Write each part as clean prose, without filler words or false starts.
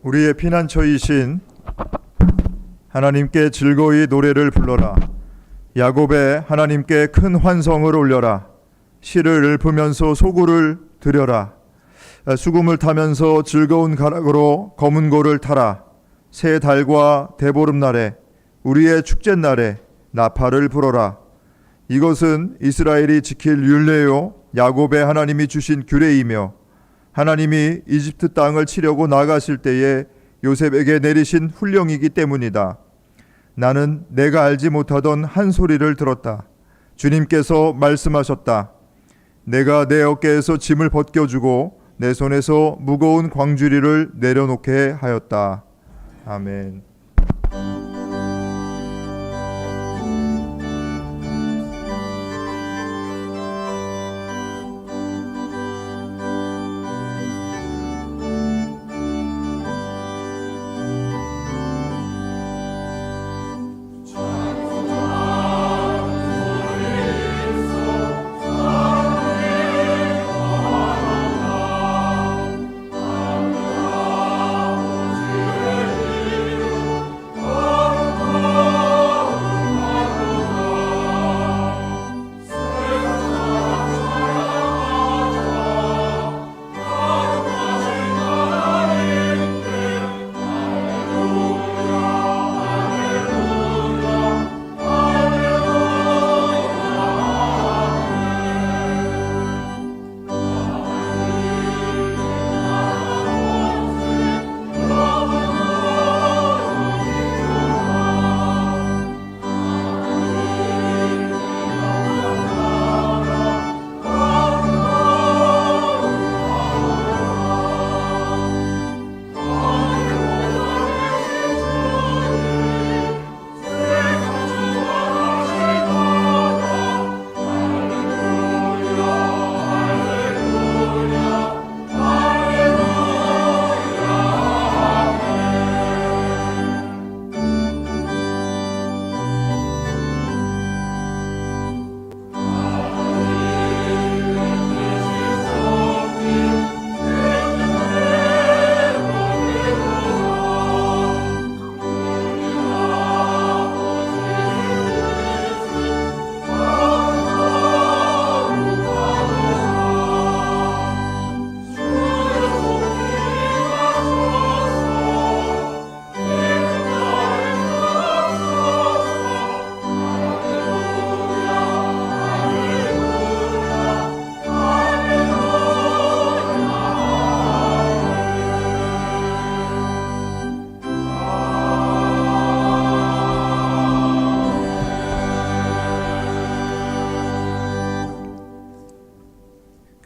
우리의 피난처이신 하나님께 즐거이 노래를 불러라. 야곱의 하나님께 큰 환성을 올려라. 시를 읊으면서 소구를 드려라. 수금을 타면서 즐거운 가락으로 검은 고를 타라. 새 달과 대보름날에 우리의 축제날에 나팔을 불어라. 이것은 이스라엘이 지킬 율례요 야곱의 하나님이 주신 규례이며 하나님이 이집트 땅을 치려고 나가실 때에 요셉에게 내리신 훈령이기 때문이다. 나는 내가 알지 못하던 한 소리를 들었다. 주님께서 말씀하셨다. 내가 내 어깨에서 짐을 벗겨주고 내 손에서 무거운 광주리를 내려놓게 하였다. 아멘.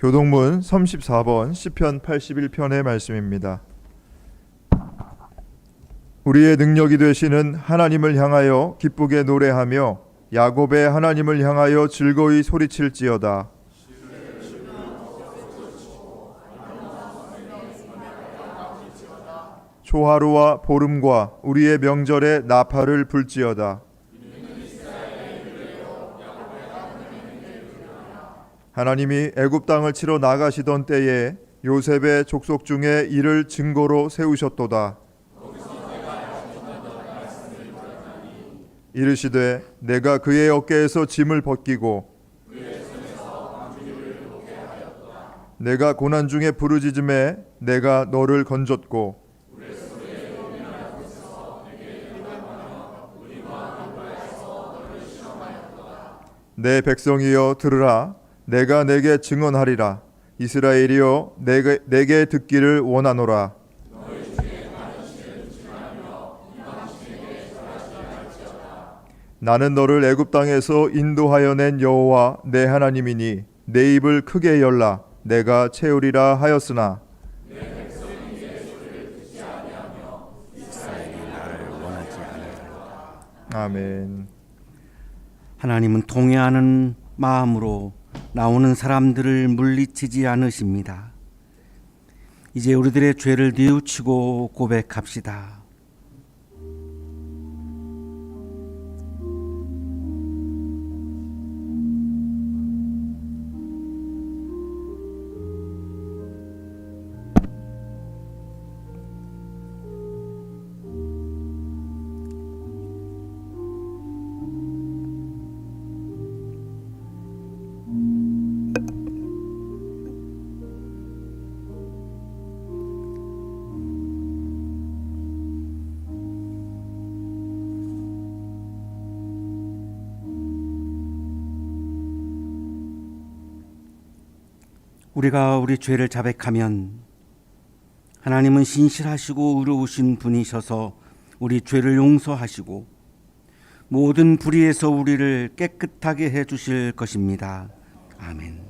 교동문 34번 시편 81편의 말씀입니다. 우리의 능력이 되시는 하나님을 향하여 기쁘게 노래하며 야곱의 하나님을 향하여 즐거이 소리칠지어다. 초하루와 보름과 우리의 명절에 나팔을 불지어다. 하나님이 애굽 땅을 치러 나가시던 때에 요셉의 족속 중에 이를 증거로 세우셨도다. 이르시되 내가 그의 어깨에서 짐을 벗기고 내가 고난 중에 부르짖음에 내가 너를 건졌고 내 백성이여 들으라. 내가 내게 증언하리라. 이스라엘이여 내게 듣기를 원하노라. 나는 너를 애굽 땅에서 인도하여 낸 여호와 내 하나님이니 내 입을 크게 열라. 내가 채우리라 하였으나 이스라엘이 나를 원하지 않으리로다. 아멘. 하나님은 통회하는 마음으로 나오는 사람들을 물리치지 않으십니다. 이제 우리들의 죄를 뉘우치고 고백합시다. 우리가 우리 죄를 자백하면 하나님은 신실하시고 의로우신 분이셔서 우리 죄를 용서하시고 모든 불의에서 우리를 깨끗하게 해 주실 것입니다. 아멘.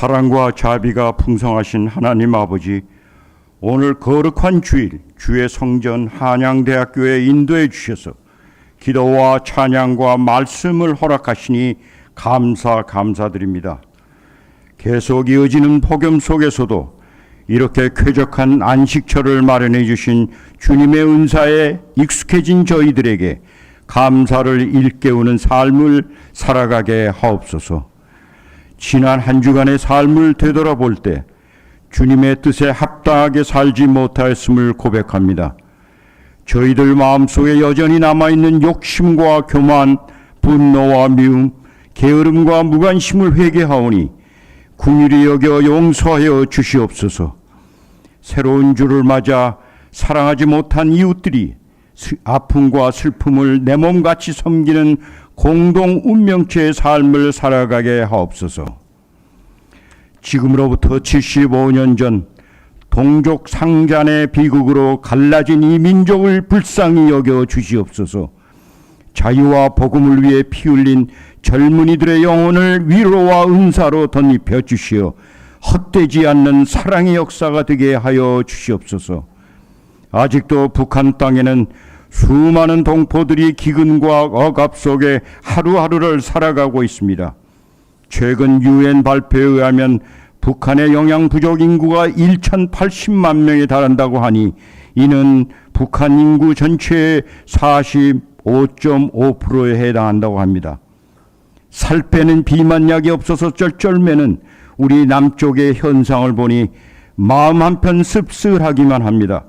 사랑과 자비가 풍성하신 하나님 아버지, 오늘 거룩한 주일 주의 성전 한양대학교에 인도해 주셔서 기도와 찬양과 말씀을 허락하시니 감사드립니다. 계속 이어지는 복음 속에서도 이렇게 쾌적한 안식처를 마련해 주신 주님의 은사에 익숙해진 저희들에게 감사를 일깨우는 삶을 살아가게 하옵소서. 지난 한 주간의 삶을 되돌아볼 때 주님의 뜻에 합당하게 살지 못하였음을 고백합니다. 저희들 마음속에 여전히 남아있는 욕심과 교만, 분노와 미움, 게으름과 무관심을 회개하오니 긍휼히 여겨 용서하여 주시옵소서. 새로운 주를 맞아 사랑하지 못한 이웃들이 아픔과 슬픔을 내 몸같이 섬기는 공동 운명체의 삶을 살아가게 하옵소서. 지금으로부터 75년 전 동족 상잔의 비극으로 갈라진 이 민족을 불쌍히 여겨 주시옵소서. 자유와 복음을 위해 피 흘린 젊은이들의 영혼을 위로와 은사로 덧입혀 주시어 헛되지 않는 사랑의 역사가 되게 하여 주시옵소서. 아직도 북한 땅에는 수많은 동포들이 기근과 억압 속에 하루하루를 살아가고 있습니다. 최근 UN 발표에 의하면 북한의 영양 부족 인구가 1,080만 명에 달한다고 하니 이는 북한 인구 전체의 45.5%에 해당한다고 합니다. 살 빼는 비만약이 없어서 쩔쩔매는 우리 남쪽의 현상을 보니 마음 한편 씁쓸하기만 합니다.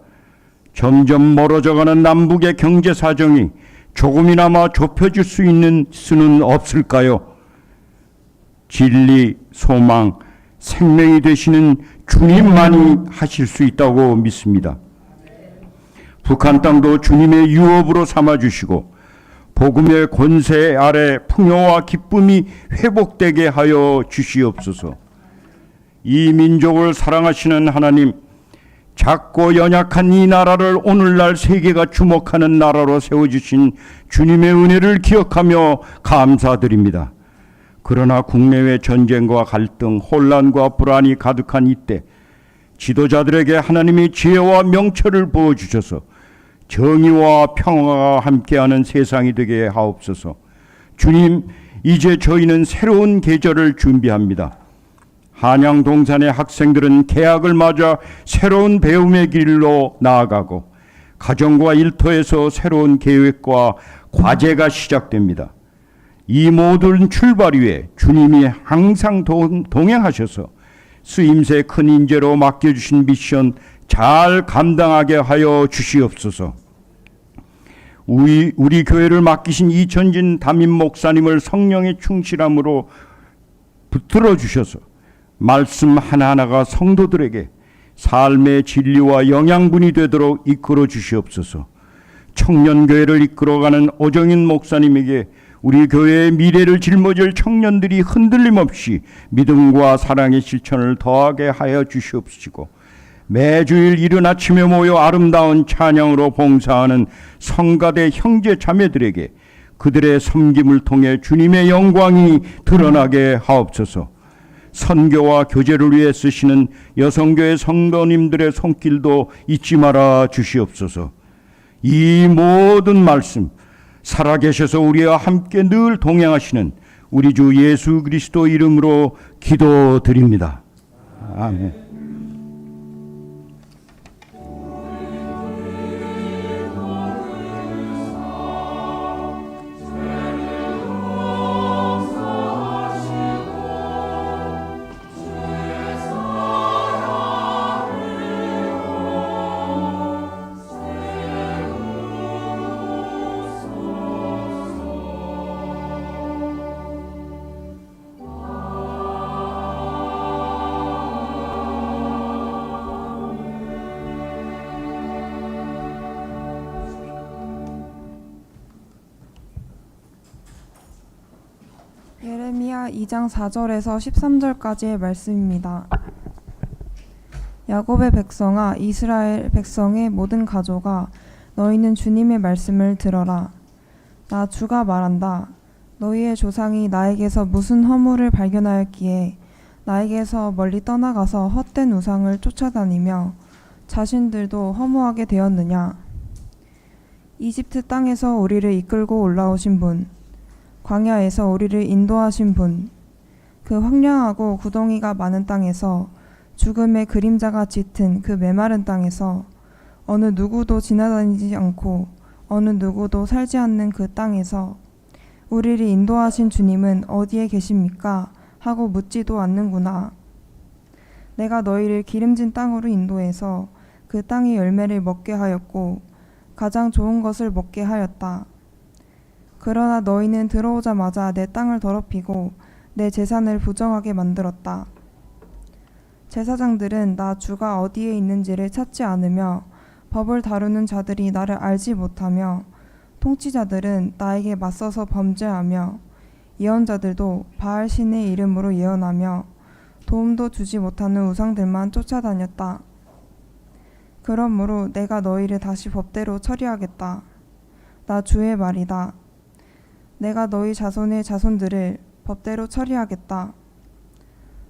점점 멀어져가는 남북의 경제 사정이 조금이나마 좁혀질 수 있는 수는 없을까요? 진리, 소망, 생명이 되시는 주님만이 하실 수 있다고 믿습니다. 북한 땅도 주님의 유업으로 삼아주시고 복음의 권세 아래 풍요와 기쁨이 회복되게 하여 주시옵소서. 이 민족을 사랑하시는 하나님, 작고 연약한 이 나라를 오늘날 세계가 주목하는 나라로 세워주신 주님의 은혜를 기억하며 감사드립니다. 그러나 국내외 전쟁과 갈등, 혼란과 불안이 가득한 이때 지도자들에게 하나님의 지혜와 명철을 부어주셔서 정의와 평화가 함께하는 세상이 되게 하옵소서. 주님, 이제 저희는 새로운 계절을 준비합니다. 한양 동산의 학생들은 개학을 맞아 새로운 배움의 길로 나아가고 가정과 일터에서 새로운 계획과 과제가 시작됩니다. 이 모든 출발 위에 주님이 항상 동행하셔서 쓰임새 큰 인재로 맡겨주신 미션 잘 감당하게 하여 주시옵소서. 우리 교회를 맡기신 이천진 담임 목사님을 성령의 충실함으로 붙들어 주셔서 말씀 하나하나가 성도들에게 삶의 진리와 영양분이 되도록 이끌어 주시옵소서. 청년교회를 이끌어가는 오정인 목사님에게 우리 교회의 미래를 짊어질 청년들이 흔들림 없이 믿음과 사랑의 실천을 더하게 하여 주시옵시고, 매주일 이른 아침에 모여 아름다운 찬양으로 봉사하는 성가대 형제 자매들에게 그들의 섬김을 통해 주님의 영광이 드러나게 하옵소서. 선교와 교제를 위해 쓰시는 여성교회 성도님들의 손길도 잊지 말아 주시옵소서. 이 모든 말씀 살아계셔서 우리와 함께 늘 동행하시는 우리 주 예수 그리스도 이름으로 기도드립니다. 아멘. 예레미야 2장 4절에서 13절까지의 말씀입니다. 야곱의 백성아, 이스라엘 백성의 모든 가족아, 너희는 주님의 말씀을 들어라. 나 주가 말한다. 너희의 조상이 나에게서 무슨 허물을 발견하였기에 나에게서 멀리 떠나가서 헛된 우상을 쫓아다니며 자신들도 허무하게 되었느냐. 이집트 땅에서 우리를 이끌고 올라오신 분, 광야에서 우리를 인도하신 분, 그 황량하고 구덩이가 많은 땅에서, 죽음의 그림자가 짙은 그 메마른 땅에서, 어느 누구도 지나다니지 않고 어느 누구도 살지 않는 그 땅에서 우리를 인도하신 주님은 어디에 계십니까? 하고 묻지도 않는구나. 내가 너희를 기름진 땅으로 인도해서 그 땅의 열매를 먹게 하였고 가장 좋은 것을 먹게 하였다. 그러나 너희는 들어오자마자 내 땅을 더럽히고 내 제산을 부정하게 만들었다. 제사장들은 나 주가 어디에 있는지를 찾지 않으며 법을 다루는 자들이 나를 알지 못하며 통치자들은 나에게 맞서서 범죄하며 예언자들도 바알 신의 이름으로 예언하며 도움도 주지 못하는 우상들만 쫓아다녔다. 그러므로 내가 너희를 다시 법대로 처리하겠다. 나 주의 말이다. 내가 너희 자손의 자손들을 법대로 처리하겠다.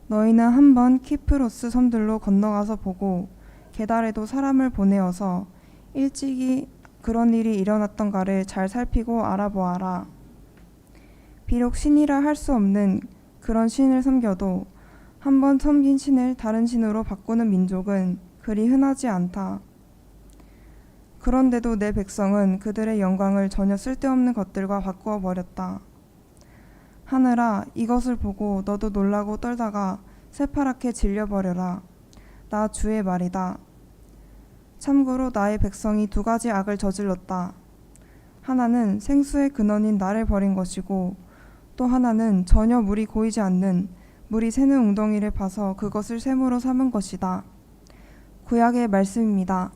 너희는 한번 키프로스 섬들로 건너가서 보고 게달에도 사람을 보내어서 일찍이 그런 일이 일어났던가를 잘 살피고 알아보아라. 비록 신이라 할 수 없는 그런 신을 섬겨도 한번 섬긴 신을 다른 신으로 바꾸는 민족은 그리 흔하지 않다. 그런데도 내 백성은 그들의 영광을 전혀 쓸데없는 것들과 바꾸어 버렸다. 하늘아, 이것을 보고 너도 놀라고 떨다가 새파랗게 질려버려라. 나 주의 말이다. 참고로 나의 백성이 두 가지 악을 저질렀다. 하나는 생수의 근원인 나를 버린 것이고 또 하나는 전혀 물이 고이지 않는 물이 새는 웅덩이를 파서 그것을 샘으로 삼은 것이다. 구약의 말씀입니다.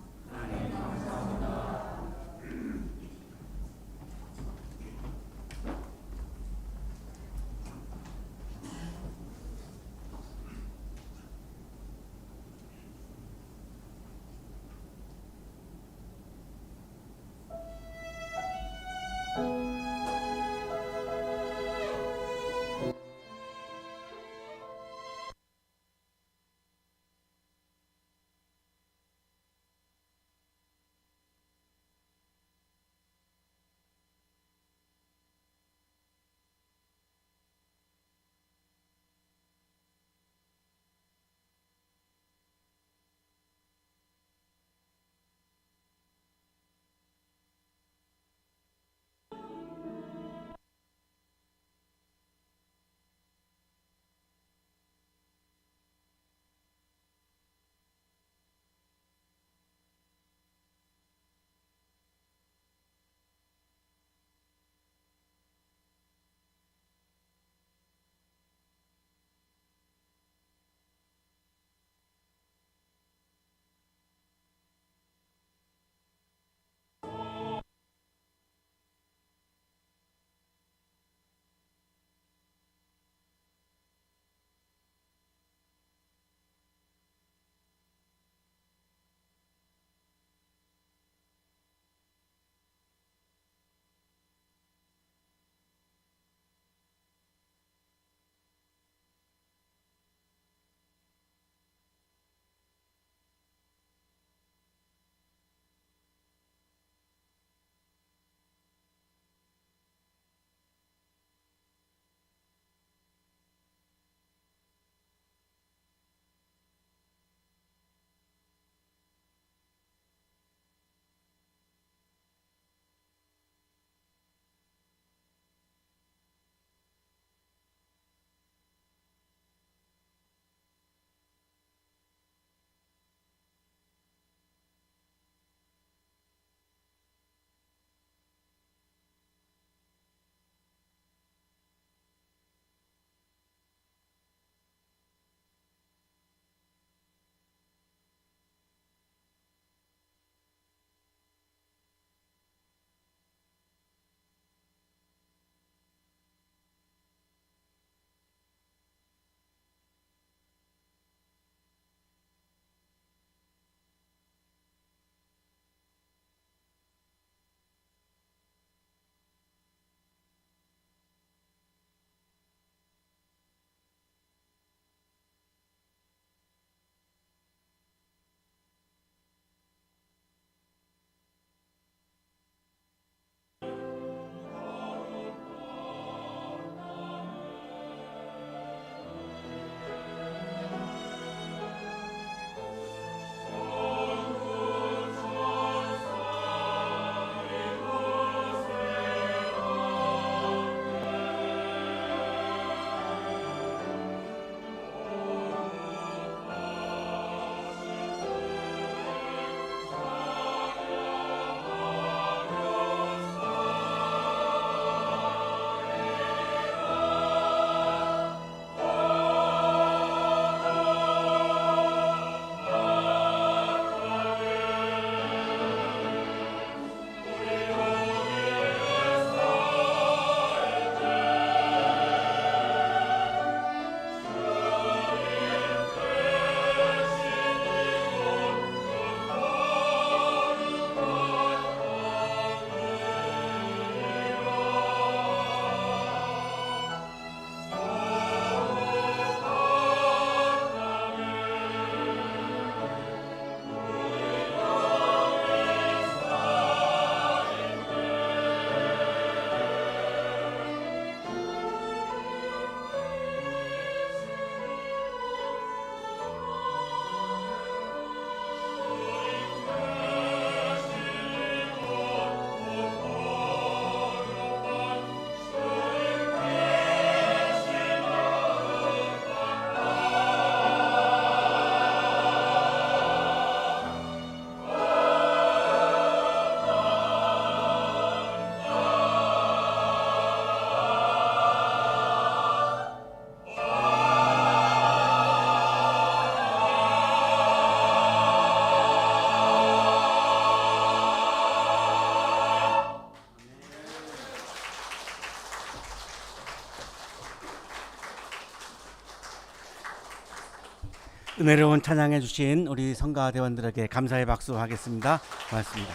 은혜로운 찬양해 주신 우리 성가 대원들에게 감사의 박수 하겠습니다. 고맙습니다.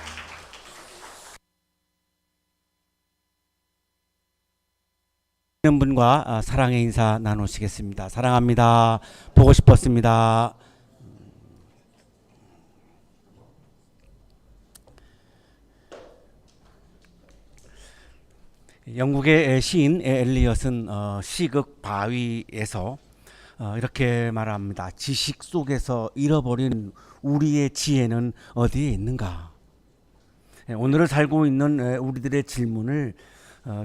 있는 분과 사랑의 인사 나누시겠습니다. 사랑합니다. 보고 싶었습니다. 영국의 시인 엘리엇은 시극 바위에서 이렇게 말합니다. 지식 속에서 잃어버린 우리의 지혜는 어디에 있는가? 오늘을 살고 있는 우리들의 질문을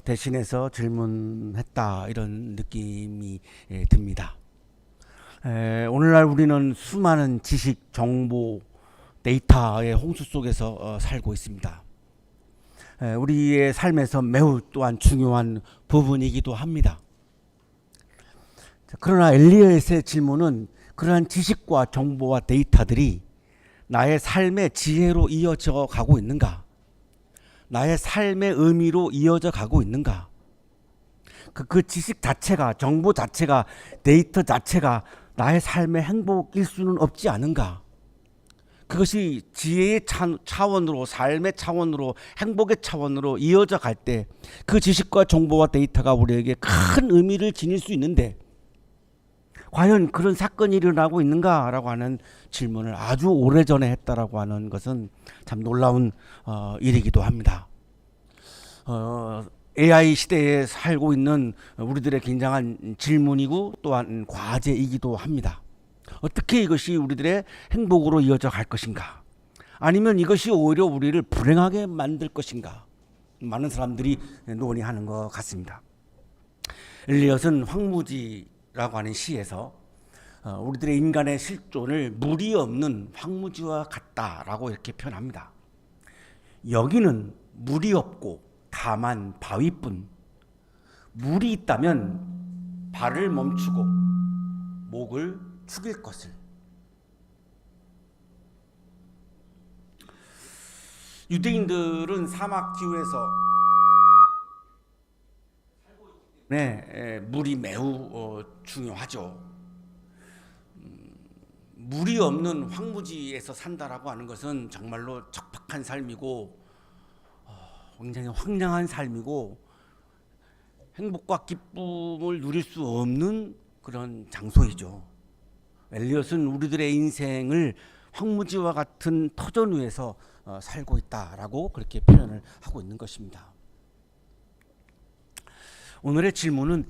대신해서 질문했다, 이런 느낌이 듭니다. 오늘날 우리는 수많은 지식, 정보, 데이터의 홍수 속에서 살고 있습니다. 우리의 삶에서 매우 또한 중요한 부분이기도 합니다. 그러나 엘리엇의 질문은 그러한 지식과 정보와 데이터들이 나의 삶의 지혜로 이어져 가고 있는가? 나의 삶의 의미로 이어져 가고 있는가? 그 지식 자체가, 정보 자체가, 데이터 자체가 나의 삶의 행복일 수는 없지 않은가? 그것이 지혜의 차원으로, 삶의 차원으로, 행복의 차원으로 이어져 갈 때 그 지식과 정보와 데이터가 우리에게 큰 의미를 지닐 수 있는데 과연 그런 사건이 일어나고 있는가라고 하는 질문을 아주 오래전에 했다라고 하는 것은 참 놀라운 일이기도 합니다. AI 시대에 살고 있는 우리들의 굉장한 질문이고 또한 과제이기도 합니다. 어떻게 이것이 우리들의 행복으로 이어져 갈 것인가? 아니면 이것이 오히려 우리를 불행하게 만들 것인가? 많은 사람들이 논의하는 것 같습니다. 엘리엇은 황무지라고 하는 시에서 우리들의 인간의 실존을 물이 없는 황무지와 같다라고 이렇게 표현합니다. 여기는 물이 없고 다만 바위뿐. 물이 있다면 발을 멈추고 목을 죽일 것을. 유대인들은 사막 기후에서 물이 매우 중요하죠. 물이 없는 황무지에서 산다라고 하는 것은 정말로 척박한 삶이고 굉장히 황량한 삶이고 행복과 기쁨을 누릴 수 없는 그런 장소이죠. 엘리엇은 우리들의 인생을 황무지와 같은 터전 위에서 살고 있다라고 그렇게 표현을 하고 있는 것입니다. 오늘의 질문은,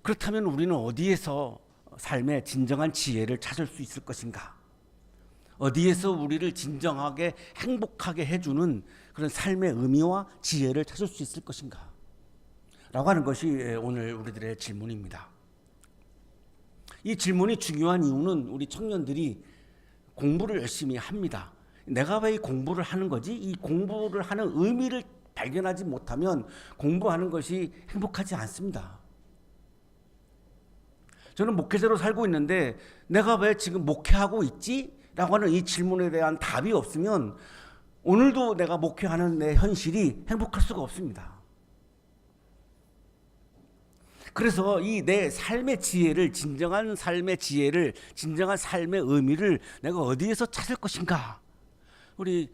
그렇다면 우리는 어디에서 삶의 진정한 지혜를 찾을 수 있을 것인가? 어디에서 우리를 진정하게 행복하게 해주는 그런 삶의 의미와 지혜를 찾을 수 있을 것인가? 라고 하는 것이 오늘 우리들의 질문입니다. 이 질문이 중요한 이유는 우리 청년들이 공부를 열심히 합니다. 내가 왜 이 공부를 하는 거지? 이 공부를 하는 의미를 발견하지 못하면 공부하는 것이 행복하지 않습니다. 저는 목회자로 살고 있는데 내가 왜 지금 목회하고 있지? 라고 하는 이 질문에 대한 답이 없으면 오늘도 내가 목회하는 내 현실이 행복할 수가 없습니다. 그래서 이 내 삶의 지혜를, 진정한 삶의 지혜를, 진정한 삶의 의미를 내가 어디에서 찾을 것인가? 우리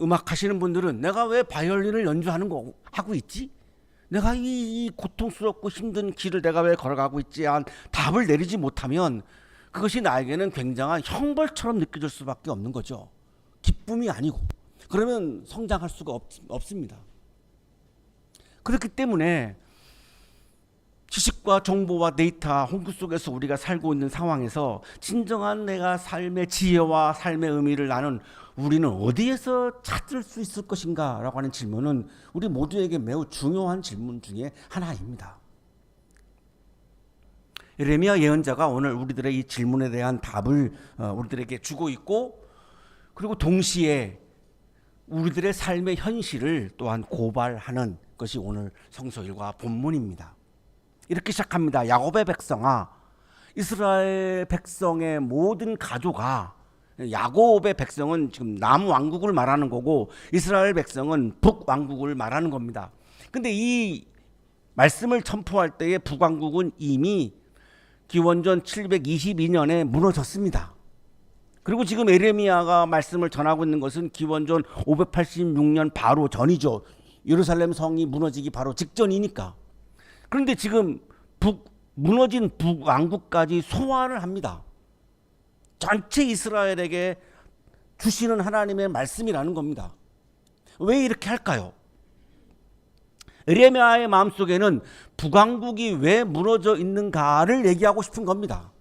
음악 하시는 분들은 내가 왜 바이올린을 연주하는 거 하고 있지? 내가 이 고통스럽고 힘든 길을 내가 왜 걸어가고 있지? 한 답을 내리지 못하면 그것이 나에게는 굉장한 형벌처럼 느껴질 수밖에 없는 거죠. 기쁨이 아니고. 그러면 성장할 수가 없습니다. 그렇기 때문에 지식과 정보와 데이터 홍수 속에서 우리가 살고 있는 상황에서 진정한 내가 삶의 지혜와 삶의 의미를 나는 우리는 어디에서 찾을 수 있을 것인가? 라고 하는 질문은 우리 모두에게 매우 중요한 질문 중에 하나입니다. 예레미야 예언자가 오늘 우리들의 이 질문에 대한 답을 우리들에게 주고 있고, 그리고 동시에 우리들의 삶의 현실을 또한 고발하는 것이 오늘 성서일과 본문입니다. 이렇게 시작합니다. 야곱의 백성아, 이스라엘 백성의 모든 가족아. 야곱의 백성은 지금 남왕국을 말하는 거고 이스라엘 백성은 북왕국을 말하는 겁니다. 근데 이 말씀을 선포할 때의 북왕국은 이미 기원전 722년에 무너졌습니다. 그리고 지금 에레미야가 말씀을 전하고 있는 것은 기원전 586년 바로 전이죠. 예루살렘 성이 무너지기 바로 직전이니까. 그런데 지금 무너진 북왕국까지 소환을 합니다. 전체 이스라엘에게 주시는 하나님의 말씀이라는 겁니다. 왜 이렇게 할까요? 에레미야의 마음속에는 북왕국이 왜 무너져 있는가를 얘기하고 싶은 겁니다.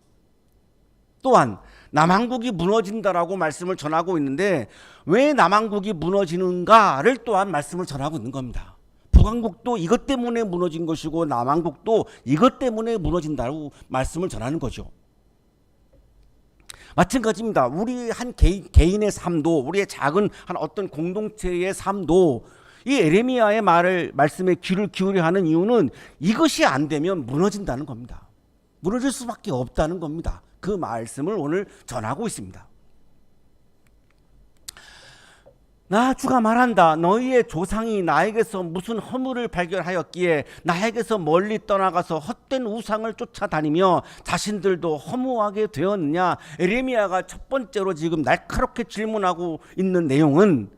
또한 남왕국이 무너진다라고 말씀을 전하고 있는데 왜 남왕국이 무너지는가를 또한 말씀을 전하고 있는 겁니다. 북왕국도 이것 때문에 무너진 것이고 남왕국도 이것 때문에 무너진다고 말씀을 전하는 거죠. 마찬가지입니다. 우리 한 개인의 삶도, 우리의 작은 한 어떤 공동체의 삶도 이 에레미야의 말씀에 귀를 기울여 하는 이유는 이것이 안 되면 무너진다는 겁니다. 무너질 수밖에 없다는 겁니다. 그 말씀을 오늘 전하고 있습니다. 나 주가 말한다. 너희의 조상이 나에게서 무슨 허물을 발견하였기에 나에게서 멀리 떠나가서 헛된 우상을 쫓아다니며 자신들도 허무하게 되었느냐. 에레미야가 첫 번째로 지금 날카롭게 질문하고 있는 내용은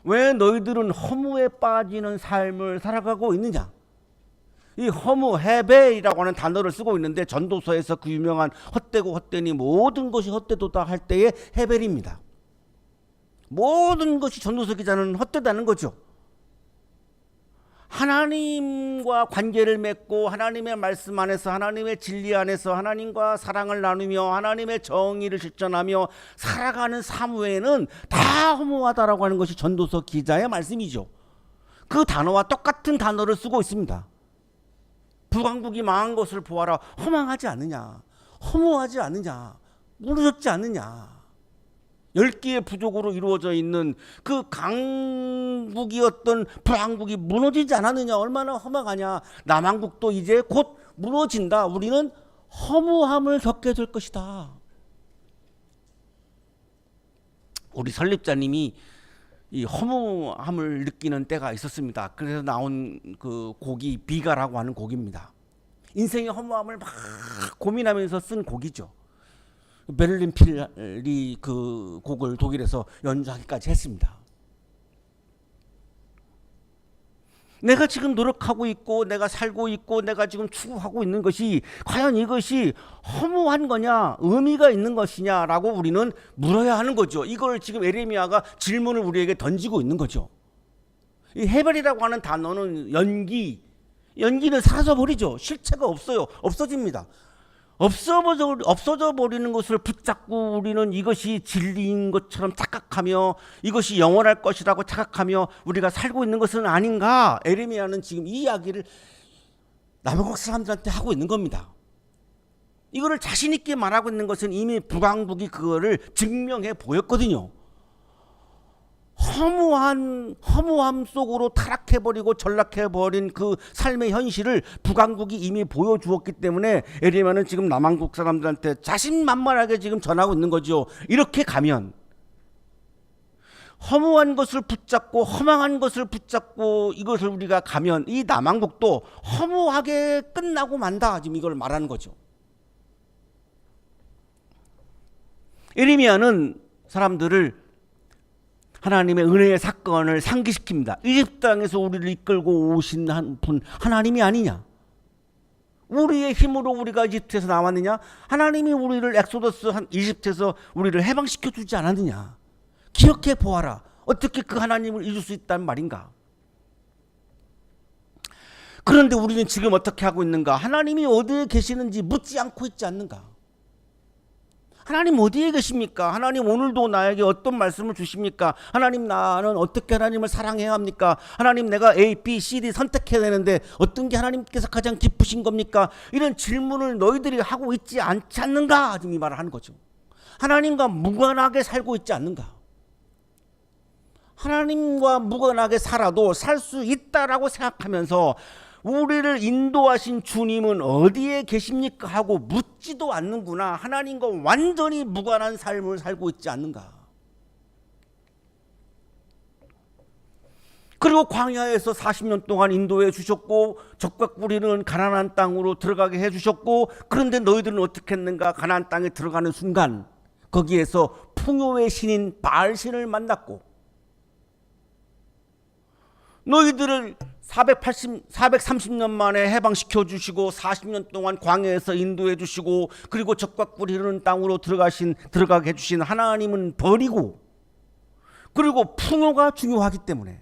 왜 너희들은 허무에 빠지는 삶을 살아가고 있느냐. 이 허무, 헤벨이라고 하는 단어를 쓰고 있는데 전도서에서 그 유명한 헛되고 헛되니 모든 것이 헛되도다 할 때의 헤벨입니다. 모든 것이 전도서 기자는 헛되다는 거죠. 하나님과 관계를 맺고 하나님의 말씀 안에서 하나님의 진리 안에서 하나님과 사랑을 나누며 하나님의 정의를 실천하며 살아가는 삶 외에는 다 허무하다라고 하는 것이 전도서 기자의 말씀이죠. 그 단어와 똑같은 단어를 쓰고 있습니다. 북왕국이 망한 것을 보아라. 허망하지 않느냐, 허무하지 않느냐, 무너졌지 않느냐. 10개의 부족으로 이루어져 있는 그 강국이었던 북왕국이 무너지지 않았느냐. 얼마나 허망하냐. 남왕국도 이제 곧 무너진다. 우리는 허무함을 겪게 될 것이다. 우리 설립자님이 이 허무함을 느끼는 때가 있었습니다. 그래서 나온 그 곡이 비가라고 하는 곡입니다. 인생의 허무함을 막 고민하면서 쓴 곡이죠. 베를린 필이 그 곡을 독일에서 연주하기까지 했습니다. 내가 지금 노력하고 있고 내가 살고 있고 내가 지금 추구하고 있는 것이 과연 이것이 허무한 거냐, 의미가 있는 것이냐라고 우리는 물어야 하는 거죠. 이걸 지금 에레미야가 질문을 우리에게 던지고 있는 거죠. 이 헤벨이라고 하는 단어는 연기는 사라져 버리죠. 실체가 없어요. 없어집니다. 없어져 버리는 것을 붙잡고 우리는 이것이 진리인 것처럼 착각하며 이것이 영원할 것이라고 착각하며 우리가 살고 있는 것은 아닌가. 에레미야는 지금 이 이야기를 남왕국 사람들한테 하고 있는 겁니다. 이거를 자신 있게 말하고 있는 것은 이미 북왕국이 그거를 증명해 보였거든요. 허무함 속으로 타락해버리고 전락해버린 그 삶의 현실을 북왕국이 이미 보여주었기 때문에 에레미야는 지금 남왕국 사람들한테 자신만만하게 지금 전하고 있는 거죠. 이렇게 가면 허무한 것을 붙잡고 허망한 것을 붙잡고 이것을 우리가 가면 이 남왕국도 허무하게 끝나고 만다. 지금 이걸 말하는 거죠. 에레미야는 사람들을 하나님의 은혜의 사건을 상기시킵니다. 이집트 땅에서 우리를 이끌고 오신 한 분 하나님이 아니냐? 우리의 힘으로 우리가 이집트에서 나왔느냐? 하나님이 우리를 엑소더스 이집트에서 우리를 해방시켜 주지 않았느냐? 기억해 보아라. 어떻게 그 하나님을 잊을 수 있다는 말인가? 그런데 우리는 지금 어떻게 하고 있는가? 하나님이 어디에 계시는지 묻지 않고 있지 않는가? 하나님 어디에 계십니까? 하나님 오늘도 나에게 어떤 말씀을 주십니까? 하나님 나는 어떻게 하나님을 사랑해야 합니까? 하나님 내가 A, B, C, D 선택해야 되는데 어떤 게 하나님께서 가장 기쁘신 겁니까? 이런 질문을 너희들이 하고 있지 않지 않는가? 지금 이 말을 하는 거죠. 하나님과 무관하게 살고 있지 않는가? 하나님과 무관하게 살아도 살 수 있다라고 생각하면서 우리를 인도하신 주님은 어디에 계십니까? 하고 묻지도 않는구나. 하나님과 완전히 무관한 삶을 살고 있지 않는가. 그리고 광야에서 40년 동안 인도해 주셨고 적과 꿀이는 가나안 땅으로 들어가게 해 주셨고, 그런데 너희들은 어떻게 했는가? 가나안 땅에 들어가는 순간 거기에서 풍요의 신인 바알신을 만났고, 너희들을 430년 만에 해방시켜 주시고 40년 동안 광야에서 인도해 주시고, 그리고 적과 꿀이 흐르는 땅으로 들어가게 해 주신 하나님은 버리고, 그리고 풍요가 중요하기 때문에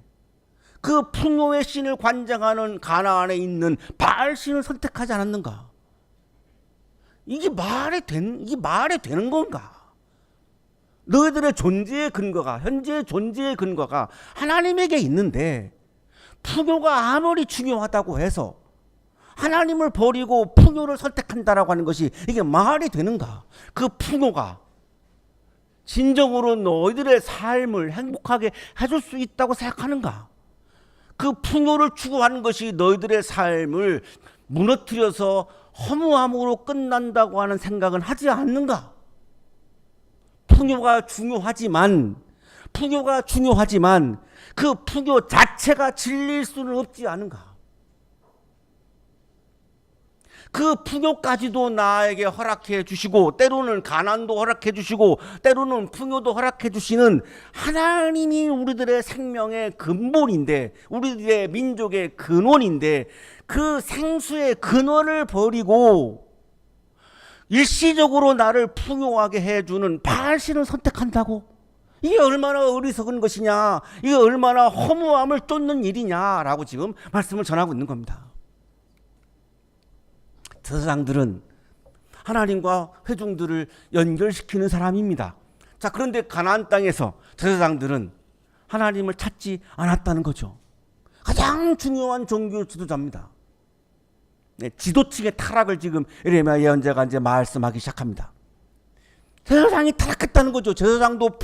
그 풍요의 신을 관장하는 가나안에 있는 바알신을 선택하지 않았는가? 이게 말이 되는 건가? 너희들의 존재의 근거가, 현재의 존재의 근거가 하나님에게 있는데, 풍요가 아무리 중요하다고 해서 하나님을 버리고 풍요를 선택한다라고 하는 것이 이게 말이 되는가? 그 풍요가 진정으로 너희들의 삶을 행복하게 해줄 수 있다고 생각하는가? 그 풍요를 추구하는 것이 너희들의 삶을 무너뜨려서 허무함으로 끝난다고 하는 생각은 하지 않는가? 풍요가 중요하지만 그 풍요 자체가 진리일 수는 없지 않은가? 그 풍요까지도 나에게 허락해 주시고, 때로는 가난도 허락해 주시고, 때로는 풍요도 허락해 주시는 하나님이 우리들의 생명의 근본인데, 우리들의 민족의 근원인데, 그 생수의 근원을 버리고 일시적으로 나를 풍요하게 해주는 바알신을 선택한다고? 이게 얼마나 어리석은 것이냐, 이게 얼마나 허무함을 쫓는 일이냐라고 지금 말씀을 전하고 있는 겁니다. 제사장들은 하나님과 회중들을 연결시키는 사람입니다. 자, 그런데 가나안 땅에서 제사장들은 하나님을 찾지 않았다는 거죠. 가장 중요한 종교 지도자입니다. 네, 지도층의 타락을 지금 예레미야 예언자가 이제 말씀하기 시작합니다. 제사장이 타락했다는 거죠. 제사장도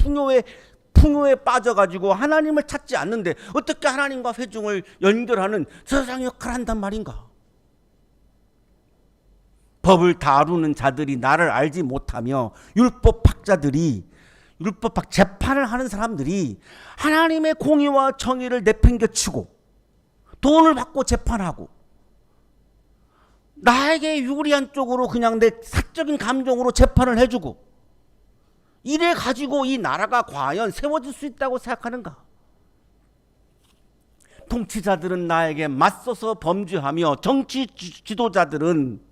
풍요에 빠져가지고 하나님을 찾지 않는데 어떻게 하나님과 회중을 연결하는 제사장 역할을 한단 말인가? 법을 다루는 자들이 나를 알지 못하며 율법 재판을 하는 사람들이 하나님의 공의와 정의를 내팽개치고 돈을 받고 재판하고 나에게 유리한 쪽으로 그냥 내 사적인 감정으로 재판을 해주고, 이래 가지고 이 나라가 과연 세워질 수 있다고 생각하는가? 통치자들은 나에게 맞서서 범죄하며 정치 지도자들은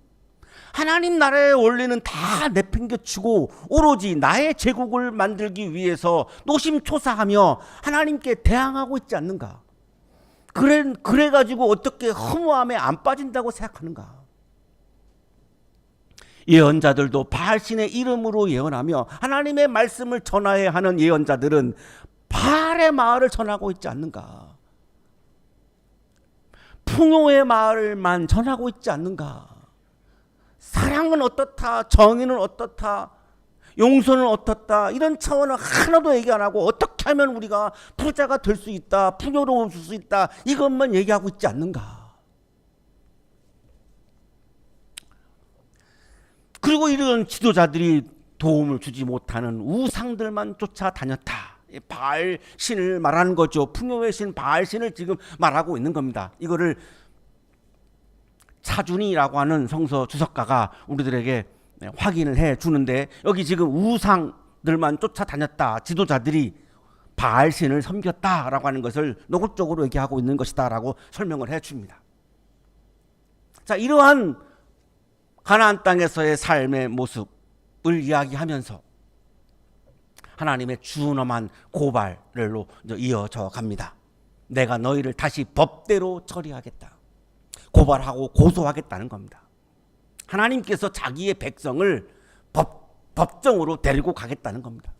하나님 나라의 원리는 다 내팽개치고 오로지 나의 제국을 만들기 위해서 노심초사하며 하나님께 대항하고 있지 않는가? 그래가지고 어떻게 허무함에 안 빠진다고 생각하는가? 예언자들도 바알신의 이름으로 예언하며 하나님의 말씀을 전하여야 하는 예언자들은 바알의 마을을 전하고 있지 않는가? 풍요의 마을만 전하고 있지 않는가? 사랑은 어떻다, 정의는 어떻다, 용서는 어떻다, 이런 차원을 하나도 얘기 안 하고 어떻게 하면 우리가 부자가 될 수 있다, 풍요로울 수 있다, 이것만 얘기하고 있지 않는가? 그리고 이런 지도자들이 도움을 주지 못하는 우상들만 쫓아다녔다. 바알 신을 말하는 거죠. 풍요의 신 바알 신을 지금 말하고 있는 겁니다. 이거를 차준이라고 하는 성서 주석가가 우리들에게 확인을 해 주는데, 여기 지금 우상들만 쫓아다녔다, 지도자들이 바알 신을 섬겼다라고 하는 것을 노골적으로 얘기하고 있는 것이다라고 설명을 해 줍니다. 자, 이러한 가나안 땅에서의 삶의 모습을 이야기하면서 하나님의 준엄한 고발로 이어져 갑니다. 내가 너희를 다시 법대로 처리하겠다. 고발하고 고소하겠다는 겁니다. 하나님께서 자기의 백성을 법정으로 데리고 가겠다는 겁니다.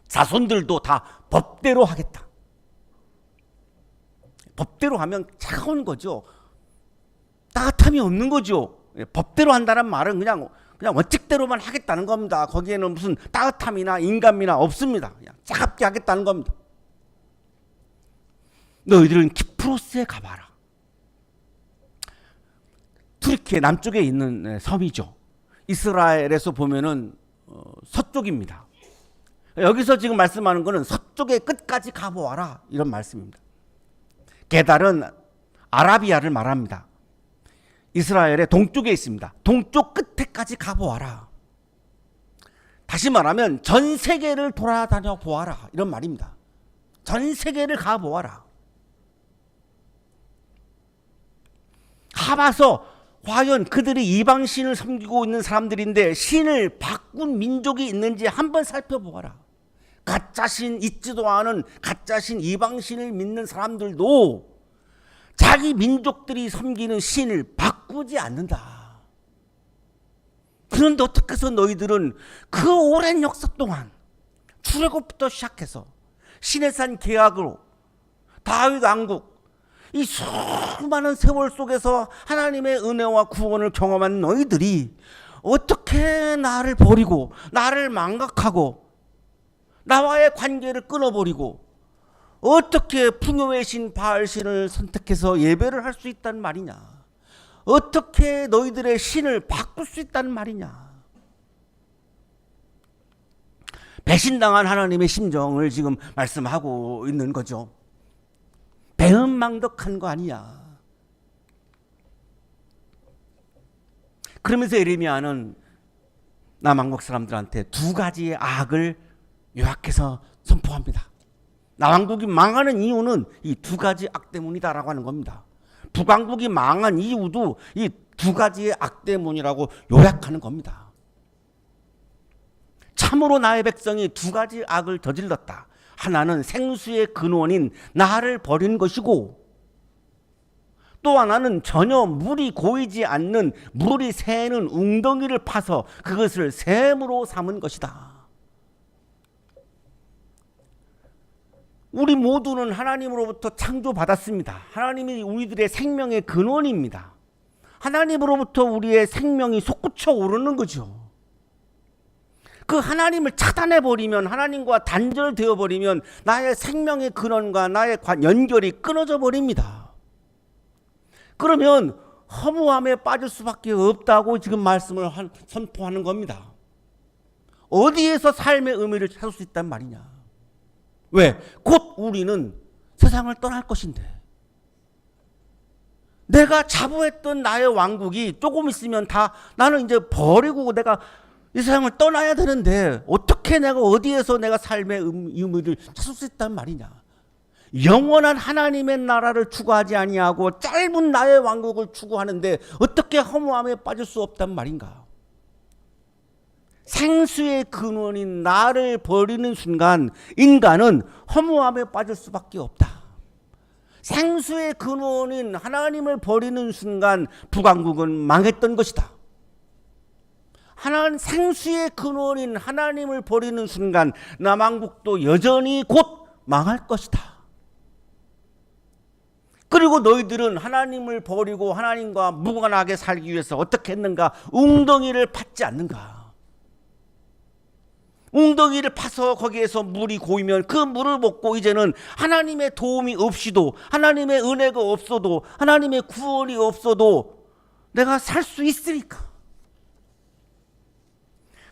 자손들도 다 법대로 하겠다. 법대로 하면 차가운 거죠. 따뜻함이 없는 거죠. 법대로 한다는 말은 그냥 원칙대로만 하겠다는 겁니다. 거기에는 무슨 따뜻함이나 인간미나 없습니다. 그냥 차갑게 하겠다는 겁니다. 너희들은 키프로스에 가봐라. 투르키의 남쪽에 있는 섬이죠. 이스라엘에서 보면은 서쪽입니다. 여기서 지금 말씀하는 것은 서쪽의 끝까지 가보아라 이런 말씀입니다. 게달은 아라비아를 말합니다. 이스라엘의 동쪽에 있습니다. 동쪽 끝에까지 가보아라. 다시 말하면 전 세계를 돌아다녀 보아라 이런 말입니다. 전 세계를 가보아라. 가봐서 과연 그들이 이방신을 섬기고 있는 사람들인데 신을 바꾼 민족이 있는지 한번 살펴보아라. 가짜신 있지도 않은 가짜신 이방신을 믿는 사람들도 자기 민족들이 섬기는 신을 바꾸지 않는다. 그런데 어떻게 해서 너희들은 그 오랜 역사 동안 출애굽부터 시작해서 시내산 계약으로 다윗 왕국 이 수많은 세월 속에서 하나님의 은혜와 구원을 경험한 너희들이 어떻게 나를 버리고 나를 망각하고 나와의 관계를 끊어버리고 어떻게 풍요의 신 바알신을 선택해서 예배를 할 수 있단 말이냐? 어떻게 너희들의 신을 바꿀 수 있단 말이냐? 배신당한 하나님의 심정을 지금 말씀하고 있는 거죠. 배은망덕한 거 아니야. 그러면서 예레미야는 남왕국 사람들한테 두 가지의 악을 요약해서 선포합니다. 남왕국이 망하는 이유는 이 두 가지 악 때문이다라고 하는 겁니다. 북왕국이 망한 이유도 이 두 가지의 악 때문이라고 요약하는 겁니다. 참으로 나의 백성이 두 가지 악을 저질렀다. 하나는 생수의 근원인 나를 버린 것이고 또 하나는 전혀 물이 고이지 않는 물이 새는 웅덩이를 파서 그것을 샘으로 삼은 것이다. 우리 모두는 하나님으로부터 창조받았습니다. 하나님이 우리들의 생명의 근원입니다. 하나님으로부터 우리의 생명이 솟구쳐 오르는 거죠. 그 하나님을 차단해버리면, 하나님과 단절되어버리면 나의 생명의 근원과 나의 연결이 끊어져 버립니다. 그러면 허무함에 빠질 수밖에 없다고 지금 말씀을 선포하는 겁니다. 어디에서 삶의 의미를 찾을 수 있단 말이냐? 왜? 곧 우리는 세상을 떠날 것인데 내가 자부했던 나의 왕국이 조금 있으면 다 나는 이제 버리고 내가 이 세상을 떠나야 되는데 어떻게 내가 어디에서 내가 삶의 의미를 찾을 수 있단 말이냐? 영원한 하나님의 나라를 추구하지 아니하고 짧은 나의 왕국을 추구하는데 어떻게 허무함에 빠질 수 없단 말인가? 생수의 근원인 나를 버리는 순간 인간은 허무함에 빠질 수밖에 없다. 생수의 근원인 하나님을 버리는 순간 북왕국은 망했던 것이다. 생수의 근원인 하나님을 버리는 순간 남왕국도 여전히 곧 망할 것이다. 그리고 너희들은 하나님을 버리고 하나님과 무관하게 살기 위해서 어떻게 했는가? 웅덩이를 팠지 않는가? 웅덩이를 파서 거기에서 물이 고이면 그 물을 먹고 이제는 하나님의 도움이 없이도, 하나님의 은혜가 없어도, 하나님의 구원이 없어도 내가 살 수 있으니까.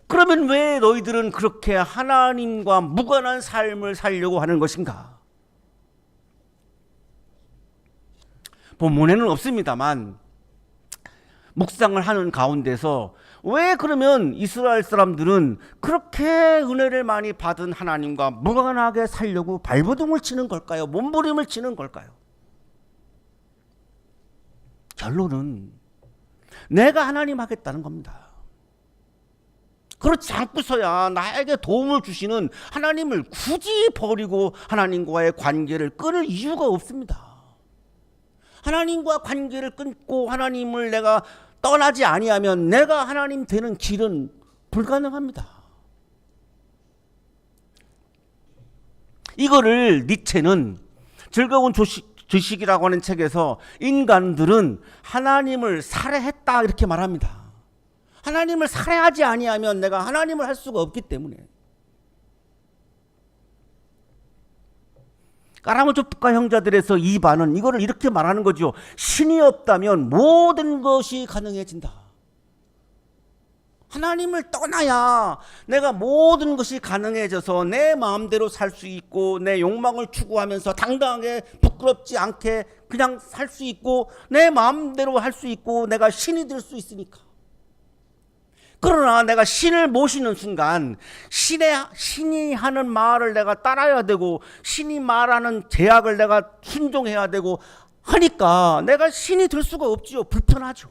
그러면 왜 너희들은 그렇게 하나님과 무관한 삶을 살려고 하는 것인가? 본문에는 없습니다만 묵상을 하는 가운데서 왜 그러면 이스라엘 사람들은 그렇게 은혜를 많이 받은 하나님과 무관하게 살려고 발버둥을 치는 걸까요? 몸부림을 치는 걸까요? 결론은 내가 하나님 하겠다는 겁니다. 그렇지 않고서야 나에게 도움을 주시는 하나님을 굳이 버리고 하나님과의 관계를 끊을 이유가 없습니다. 하나님과 관계를 끊고 하나님을 내가 떠나지 아니하면 내가 하나님 되는 길은 불가능합니다. 이거를 니체는 즐거운 주식이라고 하는 책에서 인간들은 하나님을 살해했다 이렇게 말합니다. 하나님을 살해하지 아니하면 내가 하나님을 할 수가 없기 때문에. 까라무조프카 형제들에서 2반은 이거를 이렇게 말하는 거죠. 신이 없다면 모든 것이 가능해진다. 하나님을 떠나야 내가 모든 것이 가능해져서 내 마음대로 살 수 있고 내 욕망을 추구하면서 당당하게 부끄럽지 않게 그냥 살 수 있고 내 마음대로 할 수 있고 내가 신이 될 수 있으니까. 그러나 내가 신을 모시는 순간 신이 하는 말을 내가 따라야 되고 신이 말하는 제약을 내가 순종해야 되고 하니까 내가 신이 될 수가 없지요. 불편하죠.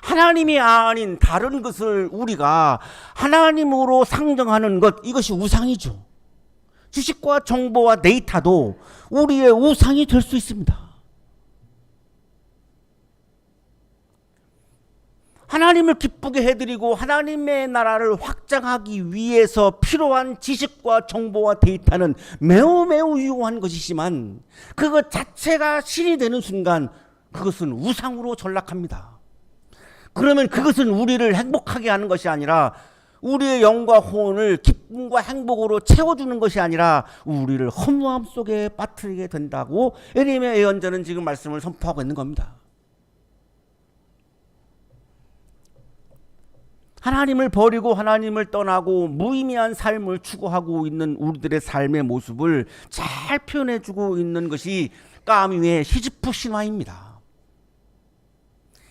하나님이 아닌 다른 것을 우리가 하나님으로 상정하는 것, 이것이 우상이죠. 지식과 정보와 데이터도 우리의 우상이 될 수 있습니다. 하나님을 기쁘게 해드리고 하나님의 나라를 확장하기 위해서 필요한 지식과 정보와 데이터는 매우 매우 유용한 것이지만 그것 자체가 신이 되는 순간 그것은 우상으로 전락합니다. 그러면 그것은 우리를 행복하게 하는 것이 아니라 우리의 영과 혼을 기쁨과 행복으로 채워주는 것이 아니라 우리를 허무함 속에 빠뜨리게 된다고 예레미야 예언자는 지금 말씀을 선포하고 있는 겁니다. 하나님을 버리고 하나님을 떠나고 무의미한 삶을 추구하고 있는 우리들의 삶의 모습을 잘 표현해주고 있는 것이 까미의 시지프 신화입니다.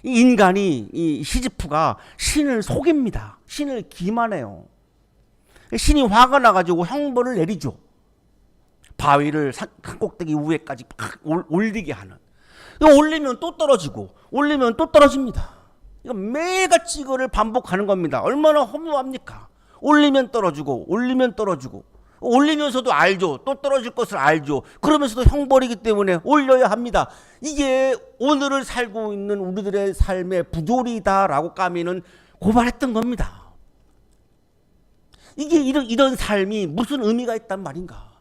이 인간이, 이 시지프가 신을 속입니다. 신을 기만해요. 신이 화가 나가지고 형벌을 내리죠. 바위를 산 꼭대기 위에까지 팍 올리게 하는. 이거 올리면 또 떨어지고 올리면 또 떨어집니다. 이거 매일같이 이거를 반복하는 겁니다. 얼마나 허무합니까? 올리면 떨어지고 올리면 떨어지고 올리면서도 알죠. 또 떨어질 것을 알죠. 그러면서도 형벌이기 때문에 올려야 합니다. 이게 오늘을 살고 있는 우리들의 삶의 부조리다라고 까미는 고발했던 겁니다. 이게 이런 삶이 무슨 의미가 있단 말인가?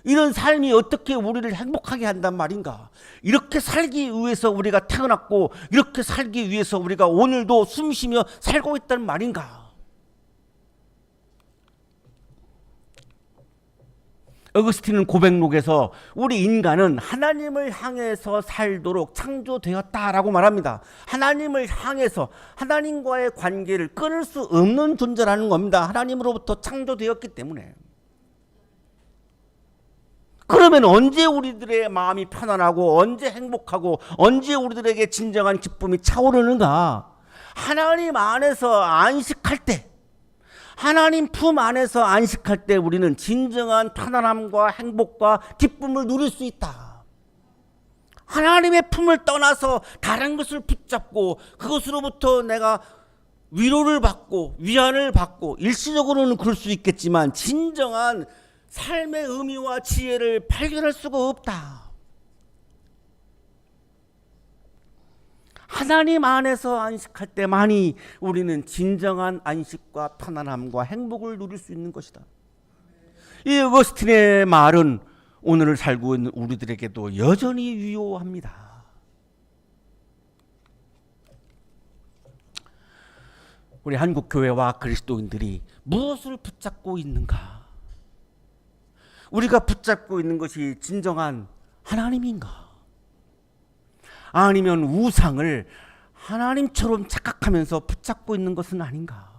이런 삶이 어떻게 우리를 행복하게 한단 말인가? 이렇게 살기 위해서 우리가 태어났고 이렇게 살기 위해서 우리가 오늘도 숨쉬며 살고 있단 말인가? 어거스틴은 고백록에서 우리 인간은 하나님을 향해서 살도록 창조되었다라고 말합니다. 하나님을 향해서 하나님과의 관계를 끊을 수 없는 존재라는 겁니다. 하나님으로부터 창조되었기 때문에. 그러면 언제 우리들의 마음이 편안하고 언제 행복하고 언제 우리들에게 진정한 기쁨이 차오르는가? 하나님 안에서 안식할 때, 하나님 품 안에서 안식할 때 우리는 진정한 편안함과 행복과 기쁨을 누릴 수 있다. 하나님의 품을 떠나서 다른 것을 붙잡고 그것으로부터 내가 위로를 받고 위안을 받고 일시적으로는 그럴 수 있겠지만 진정한 삶의 의미와 지혜를 발견할 수가 없다. 하나님 안에서 안식할 때만이 우리는 진정한 안식과 편안함과 행복을 누릴 수 있는 것이다. 이 어거스틴의 말은 오늘을 살고 있는 우리들에게도 여전히 유효합니다. 우리 한국교회와 그리스도인들이 무엇을 붙잡고 있는가? 우리가 붙잡고 있는 것이 진정한 하나님인가? 아니면 우상을 하나님처럼 착각하면서 붙잡고 있는 것은 아닌가?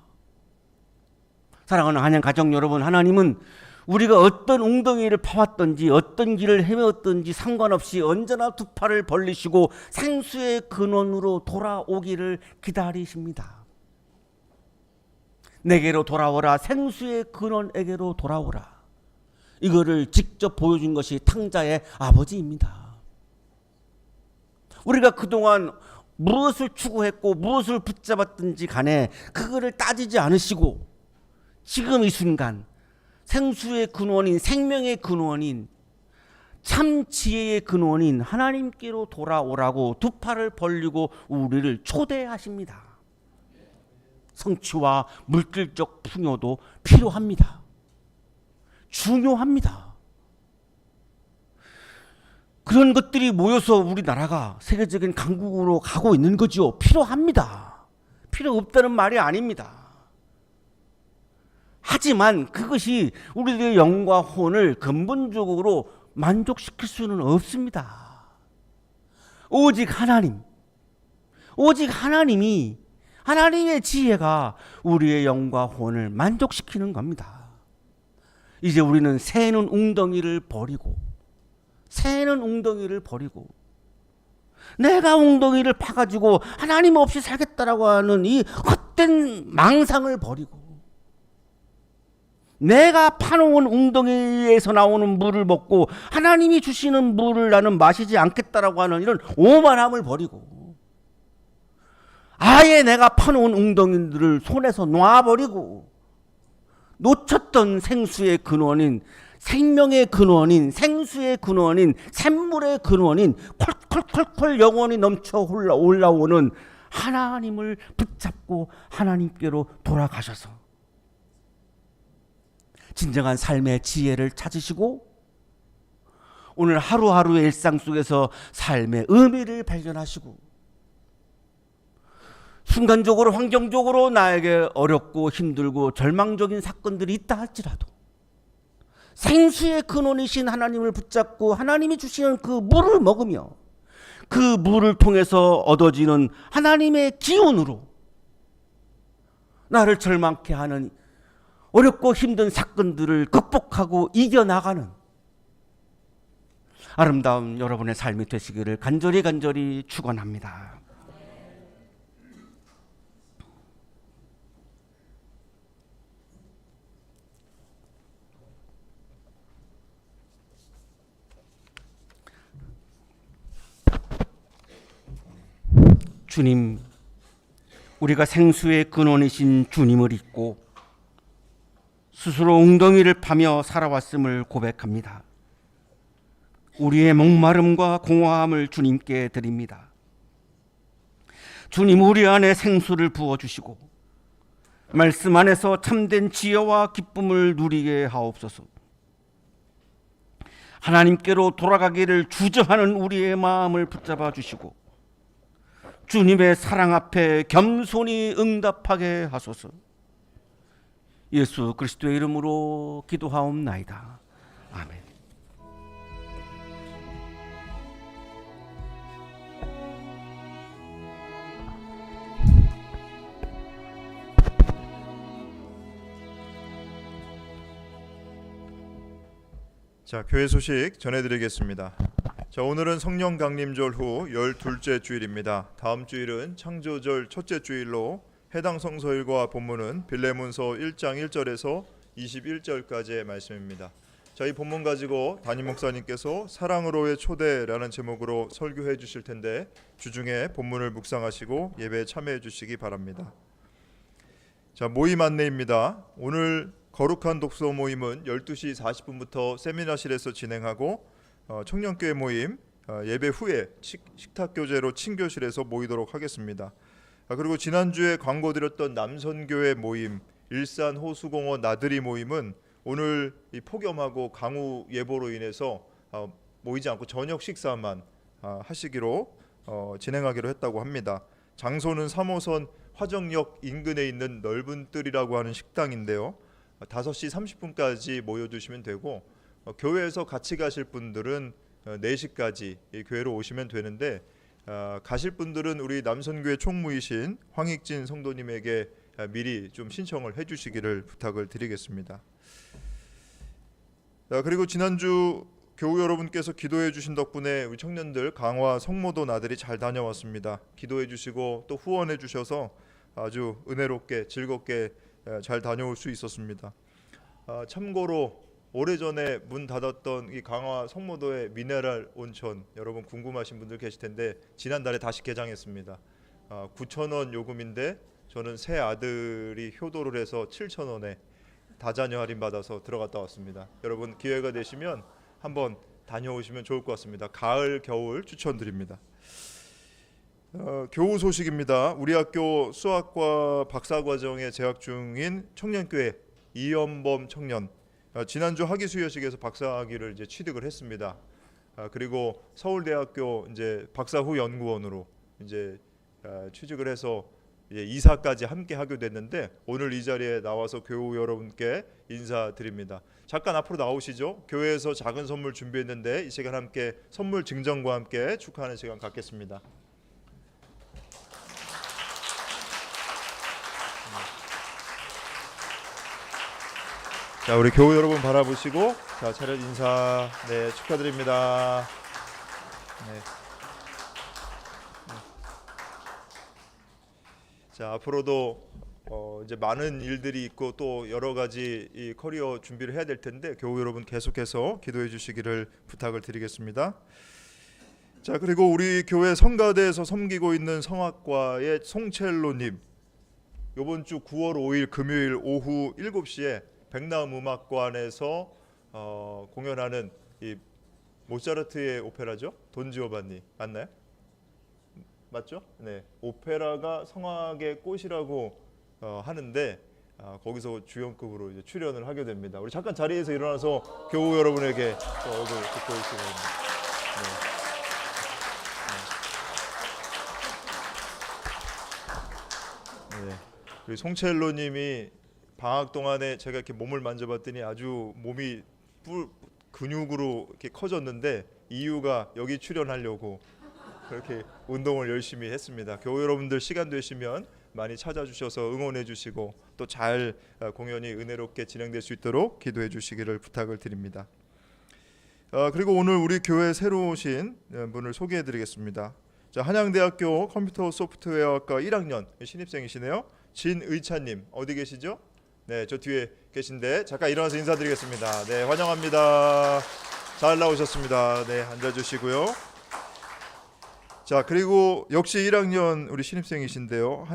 사랑하는 한양 가정 여러분, 하나님은 우리가 어떤 웅덩이를 파왔든지 어떤 길을 헤매었든지 상관없이 언제나 두 팔을 벌리시고 생수의 근원으로 돌아오기를 기다리십니다. 내게로 돌아오라, 생수의 근원에게로 돌아오라. 이거를 직접 보여준 것이 탕자의 아버지입니다. 우리가 그동안 무엇을 추구했고 무엇을 붙잡았든지 간에 그거를 따지지 않으시고 지금 이 순간 생수의 근원인, 생명의 근원인, 참 지혜의 근원인 하나님께로 돌아오라고 두 팔을 벌리고 우리를 초대하십니다. 성취와 물질적 풍요도 필요합니다. 중요합니다. 그런 것들이 모여서 우리나라가 세계적인 강국으로 가고 있는 거죠. 필요합니다. 필요 없다는 말이 아닙니다. 하지만 그것이 우리들의 영과 혼을 근본적으로 만족시킬 수는 없습니다. 오직 하나님, 오직 하나님의 지혜가 우리의 영과 혼을 만족시키는 겁니다. 이제 우리는 새는 웅덩이를 버리고 내가 웅덩이를 파가지고 하나님 없이 살겠다라고 하는 이 헛된 망상을 버리고 내가 파놓은 웅덩이에서 나오는 물을 먹고 하나님이 주시는 물을 나는 마시지 않겠다라고 하는 이런 오만함을 버리고 아예 내가 파놓은 웅덩이들을 손에서 놔버리고 놓쳤던 생수의 근원인, 생명의 근원인, 생수의 근원인, 샘물의 근원인, 콜콜콜콜 영원히 넘쳐 올라오는 하나님을 붙잡고 하나님께로 돌아가셔서 진정한 삶의 지혜를 찾으시고 오늘 하루하루의 일상 속에서 삶의 의미를 발견하시고 순간적으로 환경적으로 나에게 어렵고 힘들고 절망적인 사건들이 있다 할지라도 생수의 근원이신 하나님을 붙잡고 하나님이 주시는 그 물을 먹으며 그 물을 통해서 얻어지는 하나님의 기운으로 나를 절망케 하는 어렵고 힘든 사건들을 극복하고 이겨나가는 아름다운 여러분의 삶이 되시기를 간절히 축원합니다. 주님, 우리가 생수의 근원이신 주님을 잊고 스스로 웅덩이를 파며 살아왔음을 고백합니다. 우리의 목마름과 공허함을 주님께 드립니다. 주님, 우리 안에 생수를 부어주시고 말씀 안에서 참된 지혜와 기쁨을 누리게 하옵소서. 하나님께로 돌아가기를 주저하는 우리의 마음을 붙잡아 주시고 주님의 사랑 앞에 겸손히 응답하게 하소서. 예수 그리스도의 이름으로 기도하옵나이다. 아멘. 자, 교회 소식 전해드리겠습니다. 자, 오늘은 성령 강림절 후 12째 주일입니다. 다음 주일은 창조절 첫째 주일로 해당 성서일과 본문은 빌레몬서 1장 1절에서 21절까지의 말씀입니다. 저희 본문 가지고 담임 목사님께서 사랑으로의 초대라는 제목으로 설교해 주실 텐데 주중에 본문을 묵상하시고 예배에 참여해 주시기 바랍니다. 자, 모임 안내입니다. 오늘 거룩한 독서 모임은 12시 40분부터 세미나실에서 진행하고 청년교회 모임 예배 후에 식탁교제로 친교실에서 모이도록 하겠습니다. 그리고 지난주에 광고드렸던 남선교회 모임 일산 호수공원 나들이 모임은 오늘 이 폭염하고 강우 예보로 인해서 모이지 않고 저녁 식사만 하시기로 진행하기로 했다고 합니다. 장소는 3호선 화정역 인근에 있는 넓은 뜰이라고 하는 식당인데요. 5시 30분까지 모여주시면 되고 교회에서 같이 가실 분들은 4시까지 이 교회로 오시면 되는데 가실 분들은 우리 남선교회 총무이신 황익진 성도님에게 미리 좀 신청을 해주시기를 부탁을 드리겠습니다. 그리고 지난주 교우 여러분께서 기도해 주신 덕분에 우리 청년들 강화 성모도 나들이 잘 다녀왔습니다. 기도해 주시고 또 후원해 주셔서 아주 은혜롭게 즐겁게 잘 다녀올 수 있었습니다. 참고로 오래전에 문 닫았던 이 강화 성모도의 미네랄 온천 여러분 궁금하신 분들 계실 텐데 지난달에 다시 개장했습니다. 9,000원 요금인데 저는 새 아들이 효도를 해서 7,000원에 다자녀 할인 받아서 들어갔다 왔습니다. 여러분 기회가 되시면 한번 다녀오시면 좋을 것 같습니다. 가을 겨울 추천드립니다. 교우 소식입니다. 우리 학교 수학과 박사과정에 재학 중인 청년교회 이연범 청년 지난주 학위수여식에서 박사학위를 이제 취득을 했습니다. 그리고 서울대학교 이제 박사후 연구원으로 이제 취직을 해서 이제 이사까지 함께 하게 됐는데 오늘 이 자리에 나와서 교우 여러분께 인사드립니다. 잠깐 앞으로 나오시죠. 교회에서 작은 선물 준비했는데 이 시간 함께 선물 증정과 함께 축하하는 시간 갖겠습니다. 자, 우리 교우 여러분 바라보시고 자, 차렷 인사. 네, 축하드립니다. 네. 자, 앞으로도 이제 많은 일들이 있고 또 여러 가지 이 커리어 준비를 해야 될 텐데 교우 여러분 계속해서 기도해 주시기를 부탁을 드리겠습니다. 자, 그리고 우리 교회 성가대에서 섬기고 있는 성악과의 송첼로님, 이번 주 9월 5일 금요일 오후 7시에 백나음 음악관에서 공연하는 이 모차르트의 오페라죠. 돈지오반니 맞나요? 맞죠? 네, 오페라가 성악의 꽃이라고 하는데 거기서 주연급으로 이제 출연을 하게 됩니다. 우리 잠깐 자리에서 일어나서 교우 여러분에게 또 얼굴 듣고 있기 바랍니다. 네. 네. 우리 송첼로님이 방학 동안에 제가 이렇게 몸을 만져봤더니 아주 몸이 근육으로 이렇게 커졌는데 이유가 여기 출연하려고 그렇게 운동을 열심히 했습니다. 교우 여러분들 시간 되시면 많이 찾아주셔서 응원해 주시고 또 잘 공연이 은혜롭게 진행될 수 있도록 기도해 주시기를 부탁을 드립니다. 그리고 오늘 우리 교회 새로 오신 분을 소개해 드리겠습니다. 자, 한양대학교 컴퓨터 소프트웨어학과 1학년 신입생이시네요. 진의찬님 어디 계시죠? 네, 저 뒤에 계신데 잠깐 일어나서 인사드리겠습니다. 네, 환영합니다. 잘 나오셨습니다. 네, 앉아주시고요. 자, 그리고 역시 1학년 우리 신입생이신데요.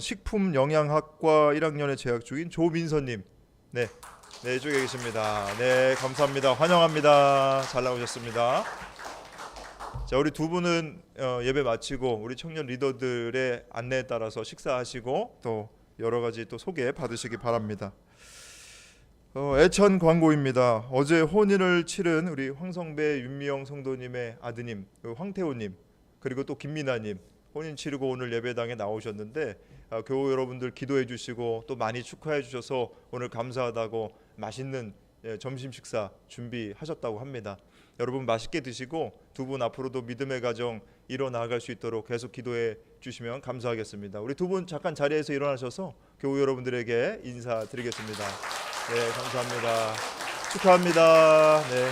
식품영양학과 1학년에 재학 중인 조민서님. 네, 네, 이쪽에 계십니다. 네, 감사합니다. 환영합니다. 잘 나오셨습니다. 자, 우리 두 분은 예배 마치고 우리 청년 리더들의 안내에 따라서 식사하시고 또 여러 가지 또 소개 받으시기 바랍니다. 애천 광고입니다. 어제 혼인을 치른 우리 황성배 윤미영 성도님의 아드님 황태호님 그리고 또 김민아님 혼인 치르고 오늘 예배당에 나오셨는데 교우 여러분들 기도해 주시고 또 많이 축하해 주셔서 오늘 감사하다고 맛있는 점심 식사 준비하셨다고 합니다. 여러분 맛있게 드시고 두 분 앞으로도 믿음의 가정 이뤄나갈 수 있도록 계속 기도해 주시면 감사하겠습니다. 우리 두 분 잠깐 자리에서 일어나셔서 교우 여러분들에게 인사드리겠습니다. 네, 감사합니다. 축하합니다. 네.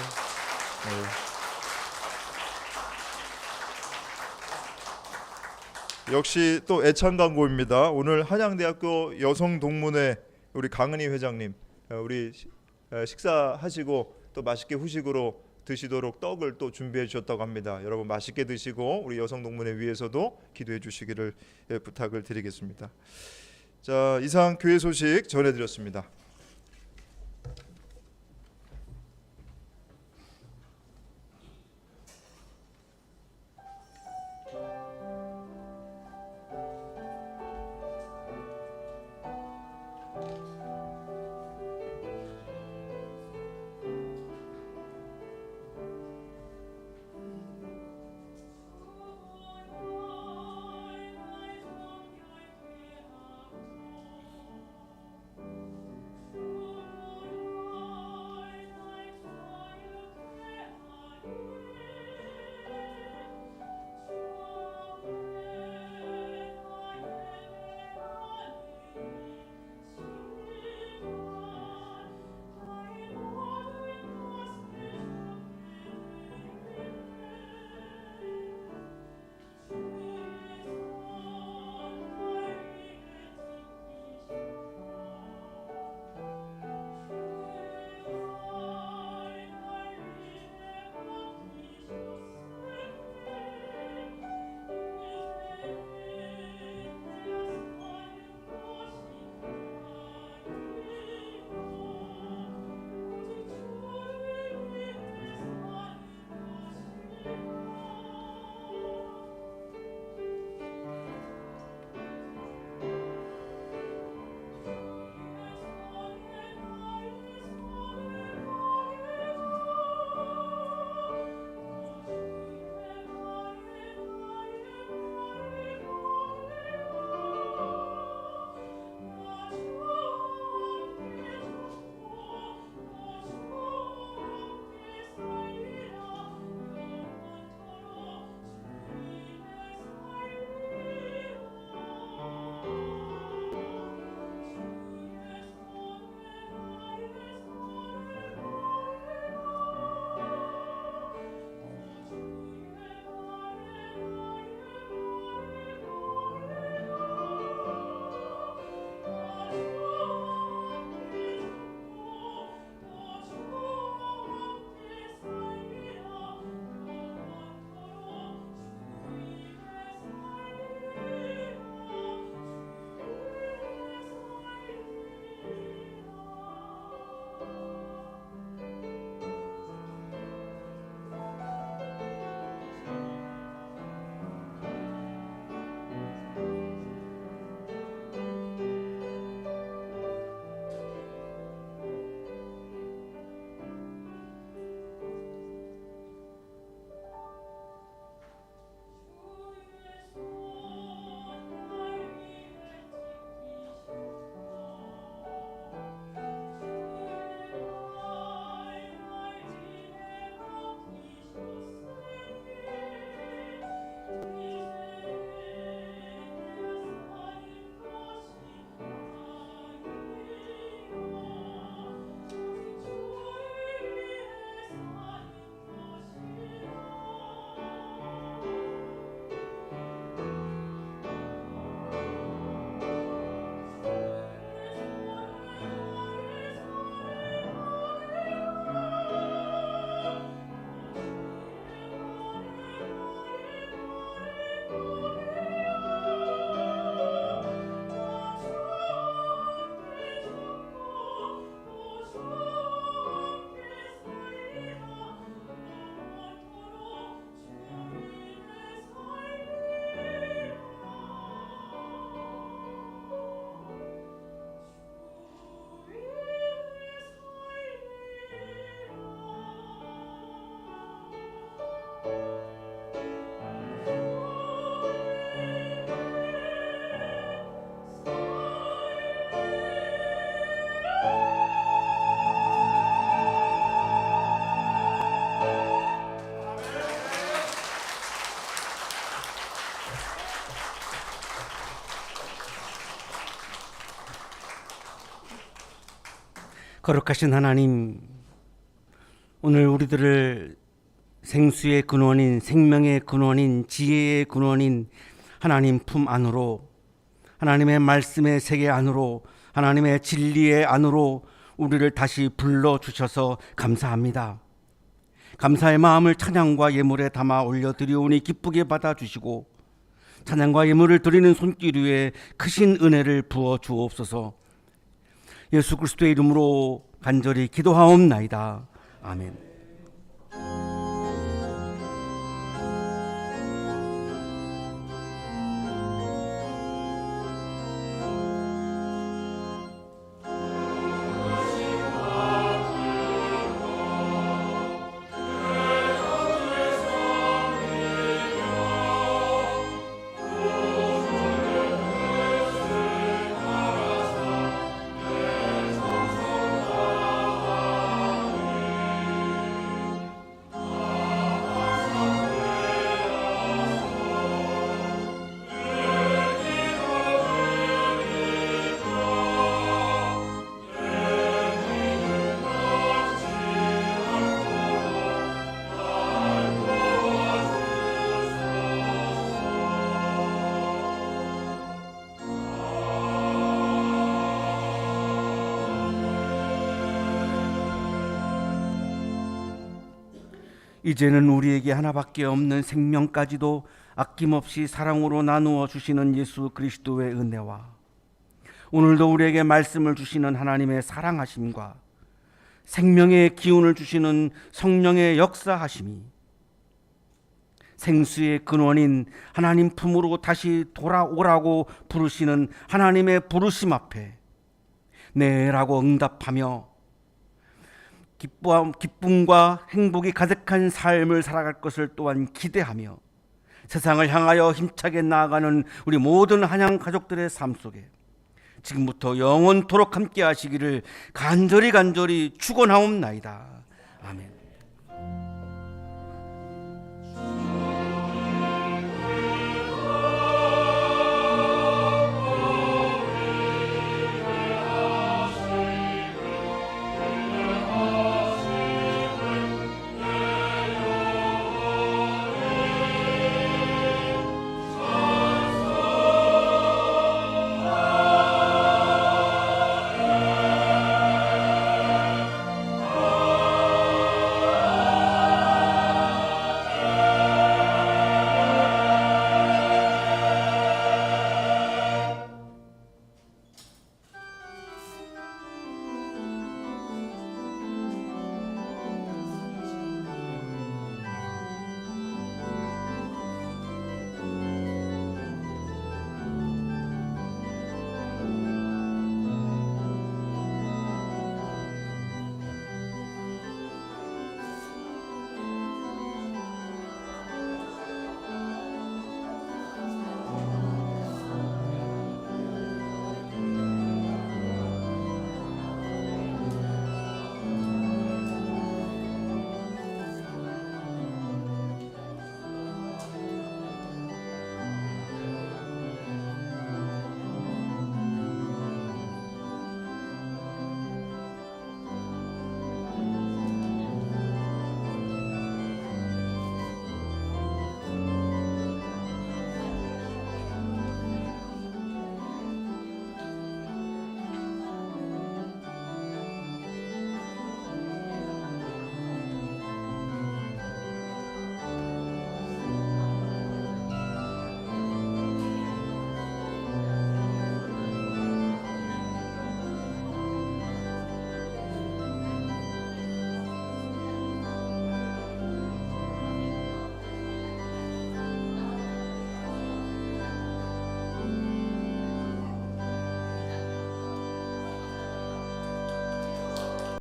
네. 역시 또 애찬 광고입니다. 오늘 한양대학교 여성동문회 우리 강은희 회장님 우리 식사하시고 또 맛있게 후식으로 드시도록 떡을 또 준비해 주셨다고 합니다. 여러분 맛있게 드시고 우리 여성동문회 위해서도 기도해 주시기를 부탁을 드리겠습니다. 자, 이상 교회 소식 전해드렸습니다. 거룩하신 하나님, 오늘 우리들을 생수의 근원인, 생명의 근원인, 지혜의 근원인 하나님 품 안으로, 하나님의 말씀의 세계 안으로, 하나님의 진리의 안으로 우리를 다시 불러주셔서 감사합니다. 감사의 마음을 찬양과 예물에 담아 올려드리오니 기쁘게 받아주시고, 찬양과 예물을 드리는 손길 위에 크신 은혜를 부어 주옵소서. 예수 그리스도의 이름으로 간절히 기도하옵나이다. 아멘. 이제는 우리에게 하나밖에 없는 생명까지도 아낌없이 사랑으로 나누어 주시는 예수 그리스도의 은혜와 오늘도 우리에게 말씀을 주시는 하나님의 사랑하심과 생명의 기운을 주시는 성령의 역사하심이 생수의 근원인 하나님 품으로 다시 돌아오라고 부르시는 하나님의 부르심 앞에 네라고 응답하며 기쁨과 행복이 가득한 삶을 살아갈 것을 또한 기대하며 세상을 향하여 힘차게 나아가는 우리 모든 한양 가족들의 삶 속에 지금부터 영원토록 함께 하시기를 간절히 축원하옵나이다. 아멘.